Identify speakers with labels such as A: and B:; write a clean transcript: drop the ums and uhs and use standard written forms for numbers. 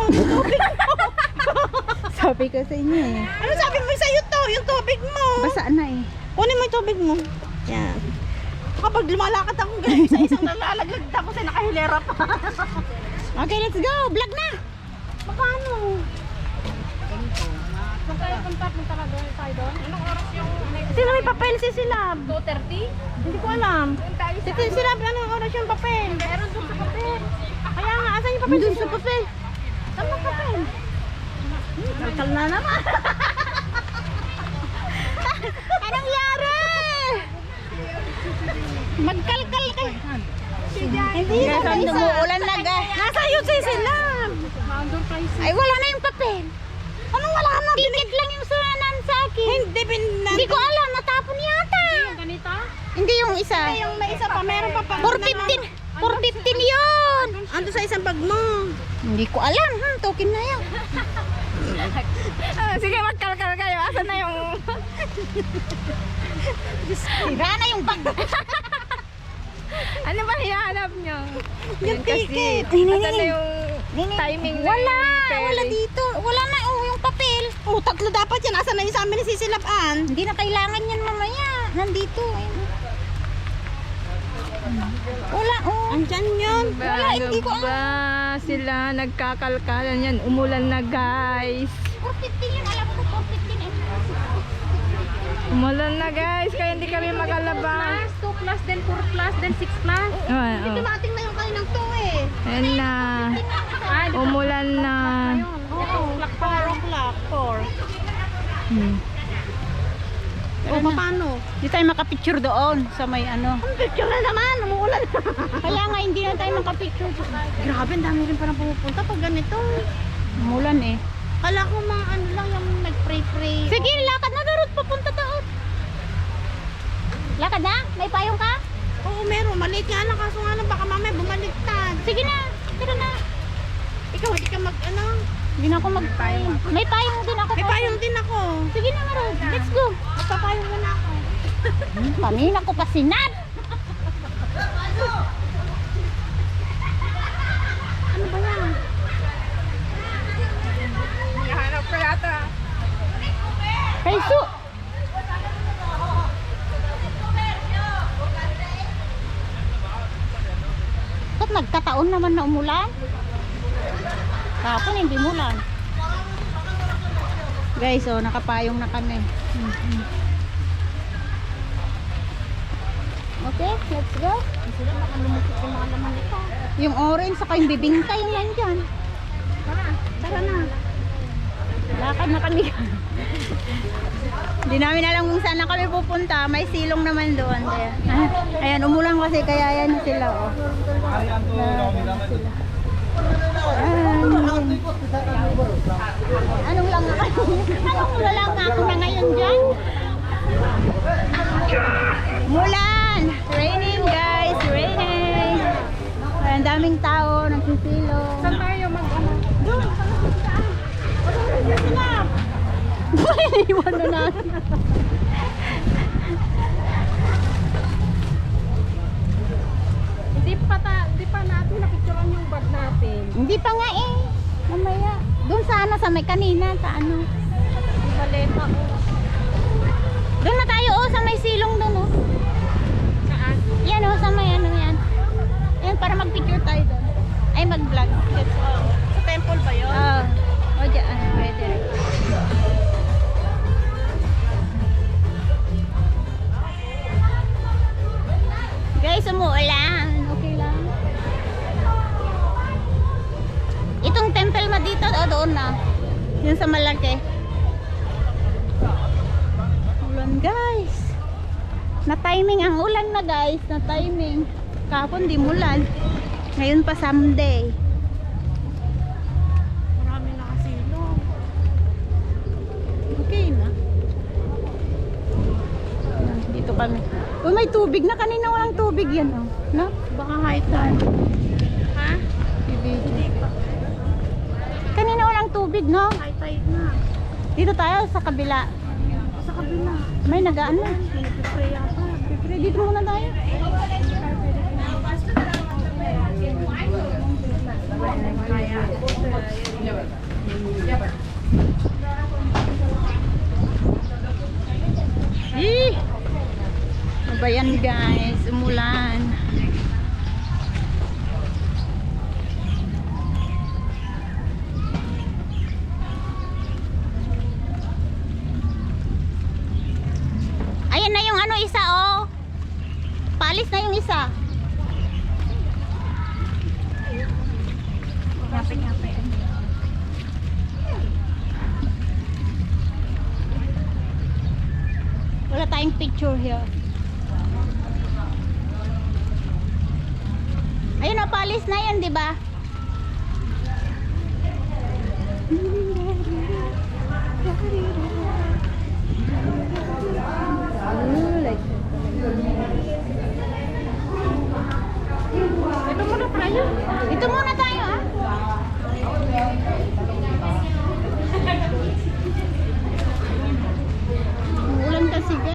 A: yung tubig mo.
B: Sabi ko sa inyo eh.
A: Ano sabi mo sa'yo to? Yung tubig mo.
B: Basa na eh.
A: Kunin mo yung tubig mo. Yan. Kapag lumalakad ako ganun sa isang nalalaglag ako sa nakahilera pa.
B: Okay, let's go. Vlog na.
A: Magkano?
C: Kung tayo punta na doon, tayo doon. Anong oras yung...
A: Sino may papel si Silab?
C: 2:30?
A: Hindi ko alam.
C: Tayo
A: Si Silab, anong oras yung papel?
C: meron doon sa papel.
A: Kaya nga, asan yung papel? Doon sa papel. Saan ang papel? Kalkal na naman. Anong yari? Magkalkal ka. Hindi
B: Guys,
A: na
B: ang
A: isa.
B: umuulan na guys.
A: Nasa iyo si Silab.
C: Maandun kayo sa...
B: Ay, wala na yung papel.
A: Anong wala na?
B: Ticket lang yung sunanan sa akin.
A: Hindi,
B: Hindi ko alam, natapon yata.
C: Yung ganito?
B: Hindi yung isa.
A: Yung may isa pa, meron pa pang
B: 415. 415 yun.
A: Ando sa isang bag mo.
B: Hindi ko alam. Token na yan.
C: Sige, magkalkal kayo. Asan na yung...
B: Sira na yung bag.
C: Ano ba hinahanap nyo?
A: Yung ticket.
C: Asan na yung timing na
B: Wala.
C: yung ferry?
B: Wala dito. Wala na yung papel.
A: Oh, tatlo dapat yan. Asan na yung sa amin ni Sisilab-an?
B: Hindi na kailangan yan mamaya. Nandito. Ayun. Wala.
A: Andyan yun.
B: Wala, hindi ko
C: ba sila nagkakalkalan yan? Umulan na guys.
B: 415 yun. Alam ko 415 eh.
C: Umulan na guys, kaya hindi kami makalabas.
B: 2 plus, then 4 plus, then 6 plus.
C: Oh.
A: Dumating na yung kaninang to eh.
C: Ayan na. Umulan na.
A: Oo. 4 o'clock. 4.
C: Hmm.
A: O, paano?
B: Hindi tayo makapicture doon sa may ano.
A: Ang picture na naman. Umuulan.
B: Kaya nga hindi na tayo makapicture.
A: Grabe, ang dami rin parang pumupunta pag ganito.
B: Umulan eh.
A: Kala ko mga ano lang yung nag-pray-pray.
B: Sige, lakad na doon. Papunta doon. Lakad na? May payong ka?
A: Oo, meron. Maliit nga lang. Kaso nga lang baka mamaya bumaliktad.
B: Sige na. Tara na.
A: Ikaw, hindi ka mag ano.
B: Hindi na ako magpayong. May payong din ako.
A: May payong din ako.
B: Sige na, Maro. Let's go.
A: Magpapayong muna ako.
B: Kanina ko pa sinat.
A: Ano ba yan?
C: Hanap ko yata.
B: Kaiso. Ba't nagkataon naman na umulan? Kapon hindi mulan. Guys, oh, nakapayong na kami. Okay, let's go.
A: Sila nakalumukit yung mga laman nito.
B: Yung orange saka yung bibingka yung nandyan.
A: Tara na.
B: Lakad na kami. Hindi namin alam kung saan na kami pupunta. May silong naman doon. Kaya, ayan, umulan kasi kaya yan sila. Oh. Anong lang ako? Anong lang ako na ngayon dyan? Mulan! Raining guys, raining! Ang daming tao, nagsisilong.
C: Saan tayo mag-ano?
B: Iwan na natin.
C: Di pa natin napicturean yung bag natin.
B: Hindi pa nga eh. Mamaya. Doon sana sa may kanina. Sa ano.
C: Di maleta ko.
B: Doon na tayo oh. Sa may silong doon oh.
C: Saan?
B: Yan oh. Sa may ano yan. Yan para mag-picture tayo doon. Ay mag-vlog. Let's go.
A: Sa temple ba yun?
B: Oh. O dyan. Pwede. Guys, umuulan. Okay lang. Itong temple mo dito o doon na? Yun sa malaki. Ulan guys. Na-timing ang ulan na guys. Na-timing. Kahapon di mulan. Ngayon pa someday.
A: Marami na kasi ilong. Okay na.
B: Dito kami. Uy, may tubig na. Kanina walang tubig yan oh. No?
A: Baka high tide. Ha?
B: Hindi pa. Kanina walang tubig, no?
A: High tide na.
B: Dito tayo sa kabila.
A: Sa kabila.
B: May nagaan na.
A: Nag-pray yata.
B: Dito muna tayo. Ano ba yan guys? Umulan. Ayan na yung ano isa oh. Paalis na yung isa. Wala tayong picture here. Ayun na, paalis na yan, di ba?